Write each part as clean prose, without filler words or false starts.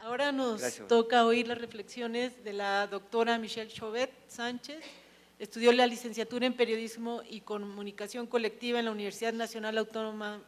Ahora nos Gracias. toca oír las reflexiones de la doctora Michelle Chauvet Sánchez. Estudió la licenciatura en Periodismo y Comunicación Colectiva en la Universidad Nacional Autónoma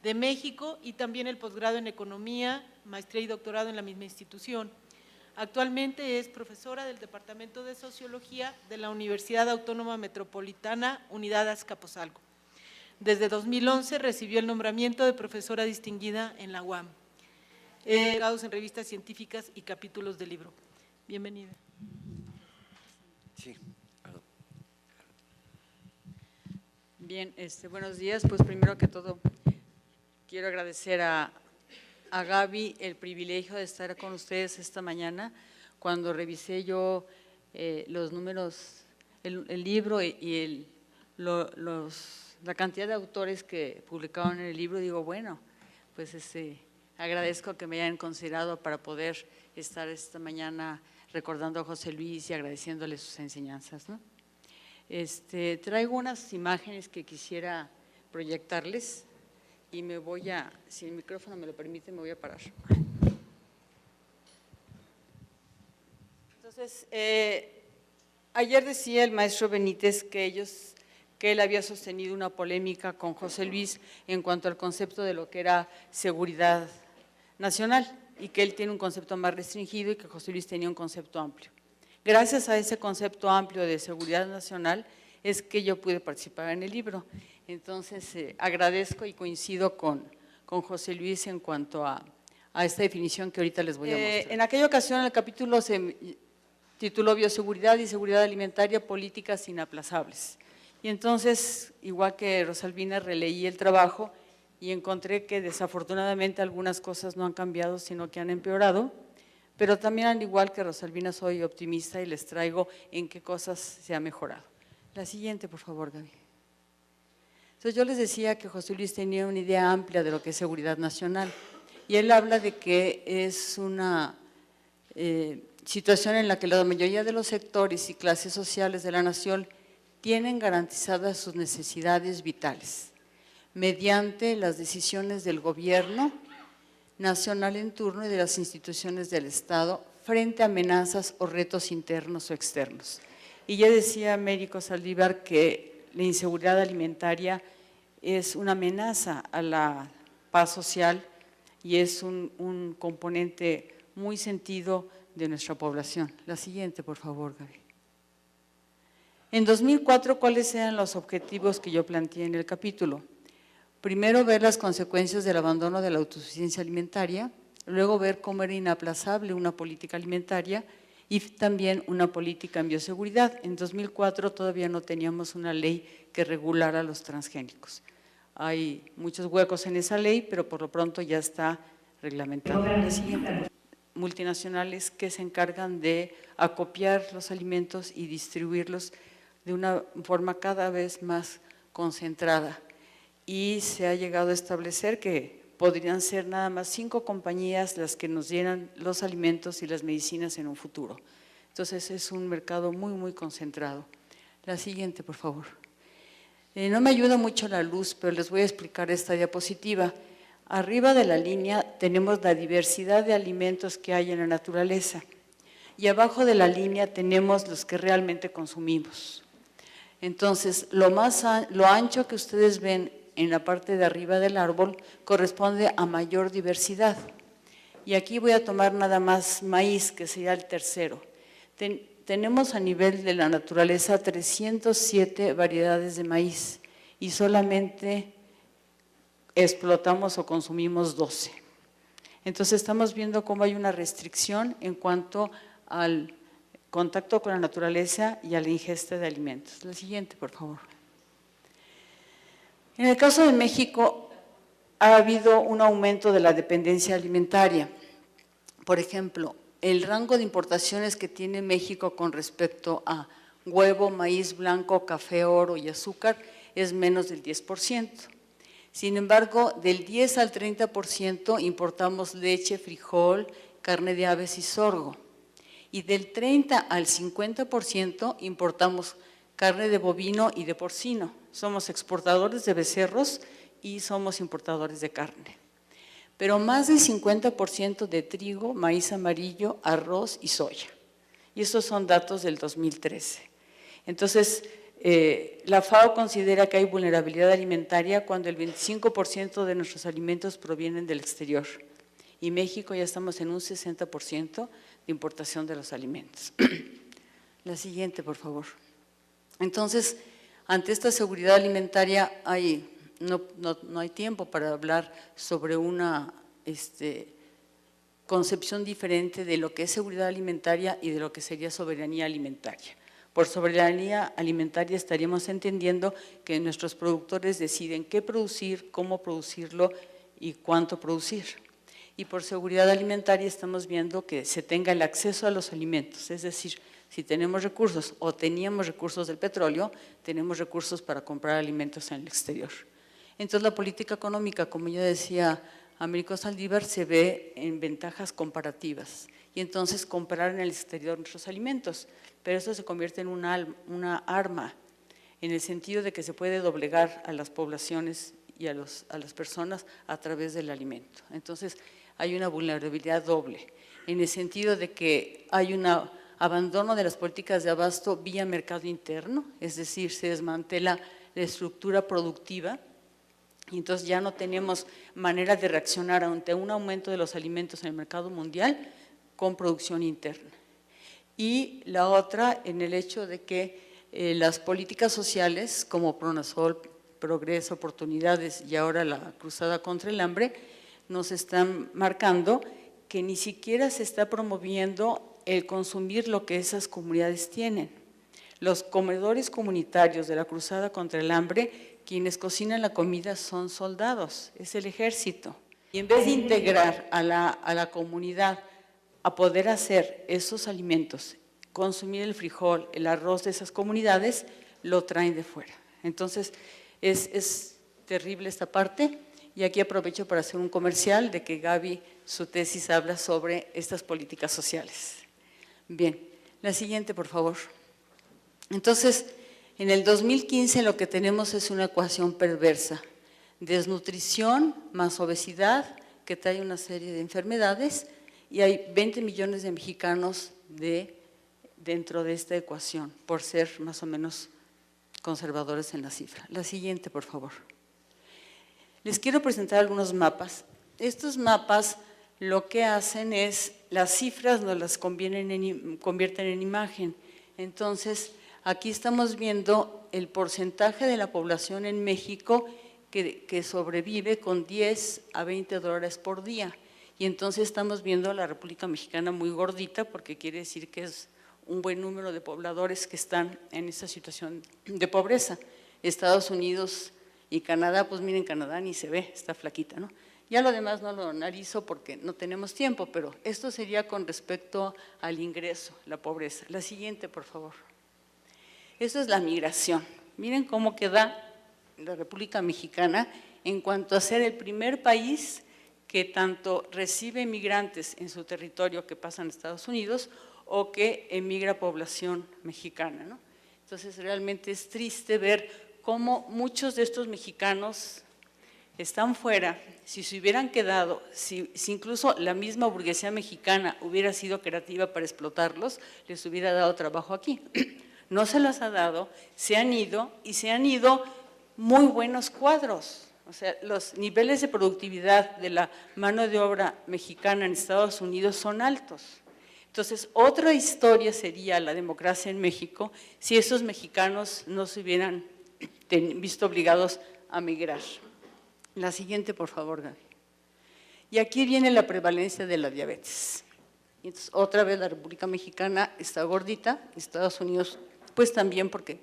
de México y también el posgrado en Economía, maestría y doctorado en la misma institución. Actualmente es profesora del Departamento de Sociología de la Universidad Autónoma Metropolitana, Unidad Azcapotzalco. Desde 2011 recibió el nombramiento de profesora distinguida en la UAM. En revistas científicas y capítulos de libro. Bienvenida. Sí, perdón. Bien, buenos días. Pues primero que todo quiero agradecer a Gaby el privilegio de estar con ustedes esta mañana. Cuando revisé yo los números, el libro y la cantidad de autores que publicaron en el libro, digo, bueno, pues agradezco que me hayan considerado para poder estar esta mañana recordando a José Luis y agradeciéndole sus enseñanzas, ¿no? Traigo unas imágenes que quisiera proyectarles y me voy a, si el micrófono me lo permite, me voy a parar. Entonces, ayer decía el maestro Benítez que él había sostenido una polémica con José Luis en cuanto al concepto de lo que era seguridad nacional y que él tiene un concepto más restringido y que José Luis tenía un concepto amplio. Gracias a ese concepto amplio de seguridad nacional es que yo pude participar en el libro. Entonces, agradezco y coincido con José Luis en cuanto a esta definición que ahorita les voy a mostrar. En aquella ocasión el capítulo se tituló Bioseguridad y Seguridad Alimentaria, Políticas Inaplazables. Y entonces, igual que Rosalvina, releí el trabajo y encontré que desafortunadamente algunas cosas no han cambiado, sino que han empeorado, pero también al igual que Rosalvina soy optimista y les traigo en qué cosas se ha mejorado. La siguiente, por favor, Gaby. Entonces yo les decía que José Luis tenía una idea amplia de lo que es seguridad nacional y él habla de que es una situación en la que la mayoría de los sectores y clases sociales de la nación tienen garantizadas sus necesidades vitales mediante las decisiones del gobierno nacional en turno y de las instituciones del Estado frente a amenazas o retos internos o externos. Y ya decía Américo Saldívar que la inseguridad alimentaria es una amenaza a la paz social y es un componente muy sentido de nuestra población. La siguiente, por favor, Gaby. En 2004, ¿cuáles eran los objetivos que yo planteé en el capítulo? Primero, ver las consecuencias del abandono de la autosuficiencia alimentaria, luego ver cómo era inaplazable una política alimentaria y también una política en bioseguridad. En 2004 todavía no teníamos una ley que regulara los transgénicos. Hay muchos huecos en esa ley, pero por lo pronto ya está reglamentado. La siguiente, multinacionales que se encargan de acopiar los alimentos y distribuirlos de una forma cada vez más concentrada. Y se ha llegado a establecer que podrían ser nada más 5 compañías las que nos llenan los alimentos y las medicinas en un futuro. Entonces es un mercado muy, muy concentrado. La siguiente, por favor. No me ayuda mucho la luz, pero les voy a explicar esta diapositiva. Arriba de la línea tenemos la diversidad de alimentos que hay en la naturaleza y abajo de la línea tenemos los que realmente consumimos. Entonces, lo ancho que ustedes ven en la parte de arriba del árbol corresponde a mayor diversidad. Y aquí voy a tomar nada más maíz, que sería el tercero. Tenemos a nivel de la naturaleza 307 variedades de maíz y solamente explotamos o consumimos 12. Entonces estamos viendo cómo hay una restricción en cuanto al contacto con la naturaleza y a la ingesta de alimentos. La siguiente, por favor. En el caso de México ha habido un aumento de la dependencia alimentaria. Por ejemplo, el rango de importaciones que tiene México con respecto a huevo, maíz blanco, café, oro y azúcar es menos del 10%. Sin embargo, del 10 al 30% importamos leche, frijol, carne de aves y sorgo. Y del 30 al 50% importamos carne de bovino y de porcino. Somos exportadores de becerros y somos importadores de carne. pero más del 50% de trigo, maíz amarillo, arroz y soya. Y estos son datos del 2013. Entonces, la FAO considera que hay vulnerabilidad alimentaria cuando el 25% de nuestros alimentos provienen del exterior. Y México ya estamos en un 60% de importación de los alimentos. La siguiente, por favor. Entonces, ante esta seguridad alimentaria no hay tiempo para hablar sobre una concepción diferente de lo que es seguridad alimentaria y de lo que sería soberanía alimentaria. Por soberanía alimentaria estaríamos entendiendo que nuestros productores deciden qué producir, cómo producirlo y cuánto producir. Y por seguridad alimentaria estamos viendo que se tenga el acceso a los alimentos, es decir, si tenemos recursos o teníamos recursos del petróleo, tenemos recursos para comprar alimentos en el exterior. Entonces la política económica, como ya decía Américo Saldívar, se ve en ventajas comparativas y entonces comprar en el exterior nuestros alimentos, pero eso se convierte en una arma en el sentido de que se puede doblegar a las poblaciones y a las personas a través del alimento. Entonces hay una vulnerabilidad doble, en el sentido de que hay un abandono de las políticas de abasto vía mercado interno, es decir, se desmantela la estructura productiva y entonces ya no tenemos manera de reaccionar ante un aumento de los alimentos en el mercado mundial con producción interna. Y la otra en el hecho de que las políticas sociales como Pronasol, Progreso, Oportunidades y ahora la Cruzada contra el Hambre nos están marcando que ni siquiera se está promoviendo el consumir lo que esas comunidades tienen. Los comedores comunitarios de la Cruzada contra el Hambre, quienes cocinan la comida son soldados, es el ejército. Y en vez de integrar a la comunidad a poder hacer esos alimentos, consumir el frijol, el arroz de esas comunidades, lo traen de fuera. Entonces, es terrible esta parte. Y aquí aprovecho para hacer un comercial de que Gaby, su tesis habla sobre estas políticas sociales. Bien, la siguiente, por favor. Entonces, en el 2015 lo que tenemos es una ecuación perversa. Desnutrición más obesidad, que trae una serie de enfermedades, y hay 20 millones de mexicanos dentro de esta ecuación, por ser más o menos conservadores en la cifra. La siguiente, por favor. Les quiero presentar algunos mapas. Estos mapas lo que hacen es, las cifras nos las convierten en imagen. Entonces, aquí estamos viendo el porcentaje de la población en México que sobrevive con 10 a 20 dólares por día. Y entonces estamos viendo a la República Mexicana muy gordita, porque quiere decir que es un buen número de pobladores que están en esta situación de pobreza. Estados Unidos y Canadá, pues miren, Canadá ni se ve, está flaquita, ¿no? Ya lo demás no lo analizo porque no tenemos tiempo, pero esto sería con respecto al ingreso, la pobreza. La siguiente, por favor. Esto es la migración. Miren cómo queda la República Mexicana en cuanto a ser el primer país que tanto recibe migrantes en su territorio que pasan a Estados Unidos o que emigra población mexicana, ¿no? Entonces realmente es triste ver cómo muchos de estos mexicanos están fuera. Si se hubieran quedado, si incluso la misma burguesía mexicana hubiera sido creativa para explotarlos, les hubiera dado trabajo aquí. No se las ha dado, se han ido y se han ido muy buenos cuadros. O sea, los niveles de productividad de la mano de obra mexicana en Estados Unidos son altos. Entonces, otra historia sería la democracia en México si esos mexicanos no se hubieran visto obligados a migrar. La siguiente, por favor, Gaby. Y aquí viene la prevalencia de la diabetes. Entonces, otra vez la República Mexicana está gordita, Estados Unidos pues también, porque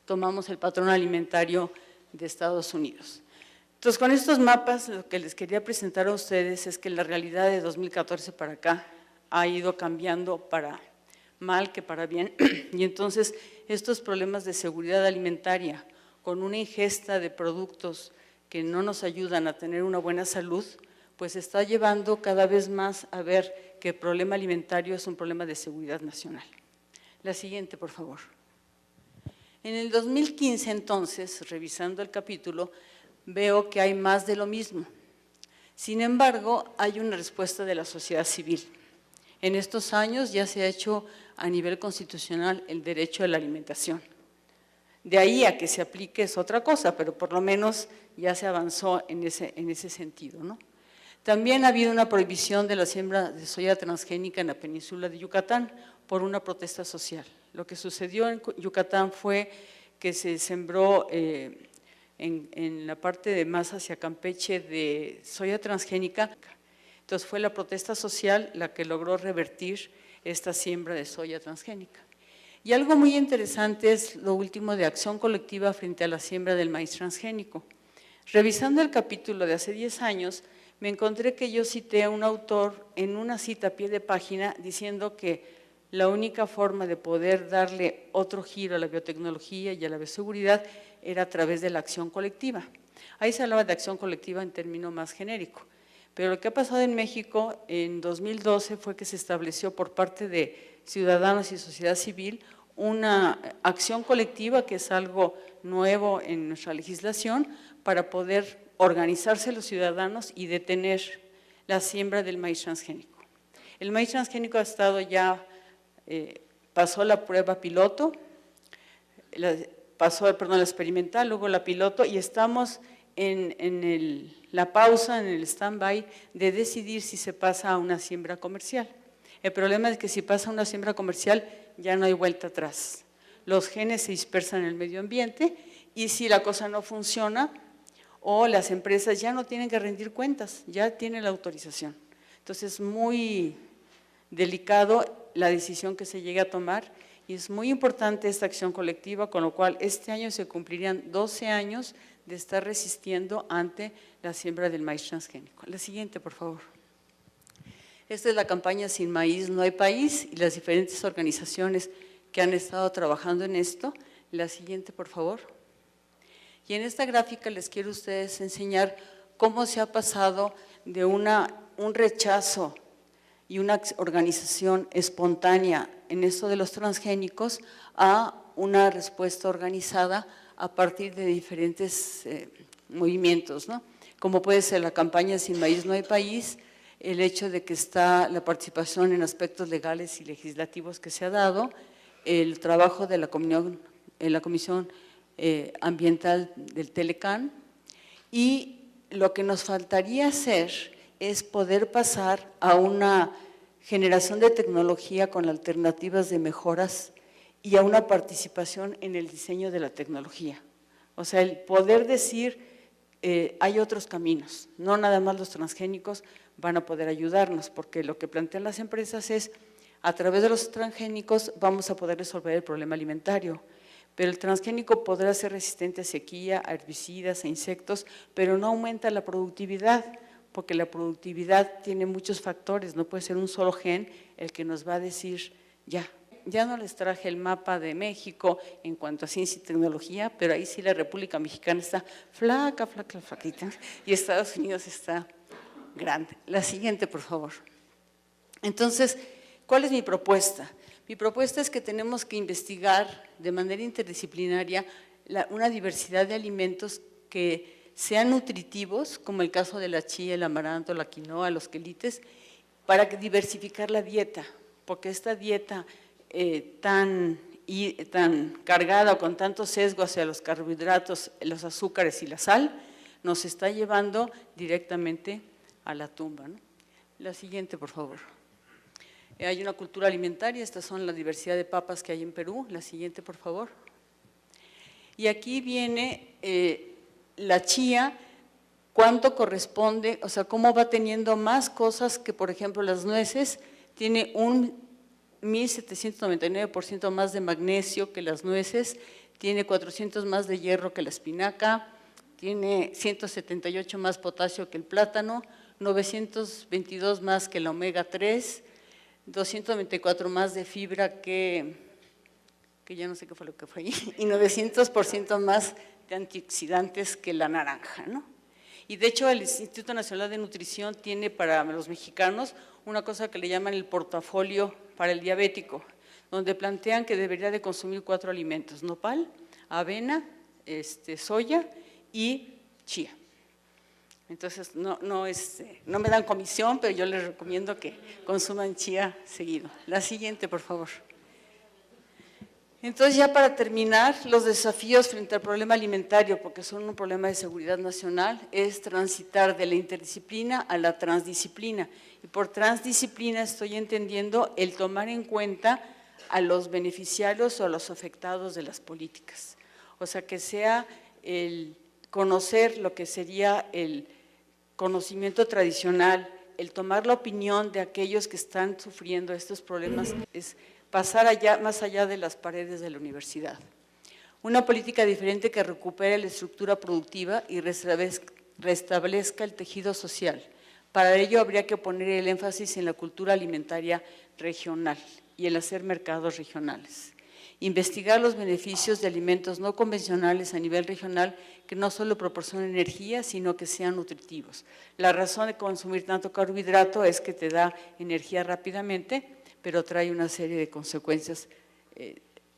tomamos el patrón alimentario de Estados Unidos. Entonces, con estos mapas lo que les quería presentar a ustedes es que la realidad de 2014 para acá ha ido cambiando para mal que para bien, y entonces estos problemas de seguridad alimentaria con una ingesta de productos que no nos ayudan a tener una buena salud, pues está llevando cada vez más a ver que el problema alimentario es un problema de seguridad nacional. La siguiente, por favor. En el 2015, entonces, revisando el capítulo, veo que hay más de lo mismo. Sin embargo, hay una respuesta de la sociedad civil. En estos años ya se ha hecho a nivel constitucional el derecho a la alimentación. De ahí a que se aplique es otra cosa, pero por lo menos ya se avanzó en ese sentido, ¿no? También ha habido una prohibición de la siembra de soya transgénica en la península de Yucatán por una protesta social. Lo que sucedió en Yucatán fue que se sembró en la parte de más hacia Campeche de soya transgénica. Entonces fue la protesta social la que logró revertir esta siembra de soya transgénica. Y algo muy interesante es lo último de acción colectiva frente a la siembra del maíz transgénico. Revisando el capítulo de hace 10 años, me encontré que yo cité a un autor en una cita a pie de página diciendo que la única forma de poder darle otro giro a la biotecnología y a la bioseguridad era a través de la acción colectiva. Ahí se hablaba de acción colectiva en término más genérico. Pero lo que ha pasado en México en 2012 fue que se estableció por parte de ciudadanos y sociedad civil una acción colectiva, que es algo nuevo en nuestra legislación, para poder organizarse los ciudadanos y detener la siembra del maíz transgénico. El maíz transgénico ha estado ya, pasó la prueba piloto, pasó la experimental, luego la piloto, y estamos en la pausa, en el stand-by, de decidir si se pasa a una siembra comercial. El problema es que si pasa a una siembra comercial ya no hay vuelta atrás. Los genes se dispersan en el medio ambiente y si la cosa no funciona o las empresas ya no tienen que rendir cuentas, ya tienen la autorización. Entonces es muy delicado la decisión que se llegue a tomar y es muy importante esta acción colectiva, con lo cual este año se cumplirían 12 años de estar resistiendo ante la siembra del maíz transgénico. La siguiente, por favor. Esta es la campaña Sin Maíz No Hay País y las diferentes organizaciones que han estado trabajando en esto. La siguiente, por favor. Y en esta gráfica les quiero a ustedes enseñar cómo se ha pasado de un rechazo y una organización espontánea en esto de los transgénicos a una respuesta organizada a partir de diferentes movimientos, ¿no? Como puede ser la campaña Sin Maíz No Hay País, el hecho de que está la participación en aspectos legales y legislativos que se ha dado, el trabajo de la Comisión Ambiental del Telecán, y lo que nos faltaría hacer es poder pasar a una generación de tecnología con alternativas de mejoras y a una participación en el diseño de la tecnología. O sea, el poder decir, hay otros caminos, no nada más los transgénicos van a poder ayudarnos, porque lo que plantean las empresas es, a través de los transgénicos vamos a poder resolver el problema alimentario, pero el transgénico podrá ser resistente a sequía, a herbicidas, a insectos, pero no aumenta la productividad, porque la productividad tiene muchos factores, no puede ser un solo gen el que nos va a decir ya no les traje el mapa de México en cuanto a ciencia y tecnología, pero ahí sí la República Mexicana está flaquita, y Estados Unidos está grande. La siguiente, por favor. Entonces, ¿cuál es mi propuesta? Mi propuesta es que tenemos que investigar de manera interdisciplinaria una diversidad de alimentos que sean nutritivos, como el caso de la chía, el amaranto, la quinoa, los quelites, para diversificar la dieta, porque esta dieta tan cargada o con tanto sesgo hacia los carbohidratos, los azúcares y la sal, nos está llevando directamente a la tumba, ¿no? La siguiente, por favor. Hay una cultura alimentaria, estas son la diversidad de papas que hay en Perú. La siguiente, por favor. Y aquí viene la chía, cuánto corresponde, o sea, cómo va teniendo más cosas que, por ejemplo, las nueces, tiene un 1.799% más de magnesio que las nueces, tiene 400 más de hierro que la espinaca, tiene 178 más potasio que el plátano, 922 más que el omega 3, 294 más de fibra que ya no sé qué fue lo que fue ahí, y 900% más de antioxidantes que la naranja, ¿no? Y de hecho el Instituto Nacional de Nutrición tiene para los mexicanos una cosa que le llaman el portafolio para el diabético, donde plantean que debería de consumir 4 alimentos: nopal, avena, soya y chía. Entonces, no me dan comisión, pero yo les recomiendo que consuman chía seguido. La siguiente, por favor. Entonces, ya para terminar, los desafíos frente al problema alimentario, porque son un problema de seguridad nacional, es transitar de la interdisciplina a la transdisciplina. Y por transdisciplina estoy entendiendo el tomar en cuenta a los beneficiarios o a los afectados de las políticas. O sea, que sea el conocer lo que sería el conocimiento tradicional, el tomar la opinión de aquellos que están sufriendo estos problemas, es pasar más allá de las paredes de la universidad. Una política diferente que recupere la estructura productiva y restablezca el tejido social. Para ello habría que poner el énfasis en la cultura alimentaria regional y en hacer mercados regionales. Investigar los beneficios de alimentos no convencionales a nivel regional que no solo proporcionen energía, sino que sean nutritivos. La razón de consumir tanto carbohidrato es que te da energía rápidamente, pero trae una serie de consecuencias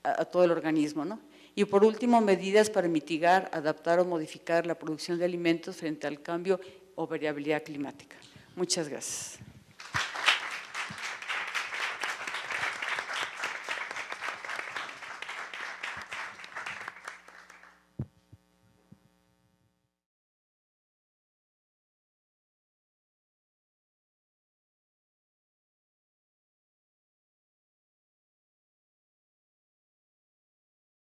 a todo el organismo, ¿no? Y por último, medidas para mitigar, adaptar o modificar la producción de alimentos frente al cambio o variabilidad climática. Muchas gracias.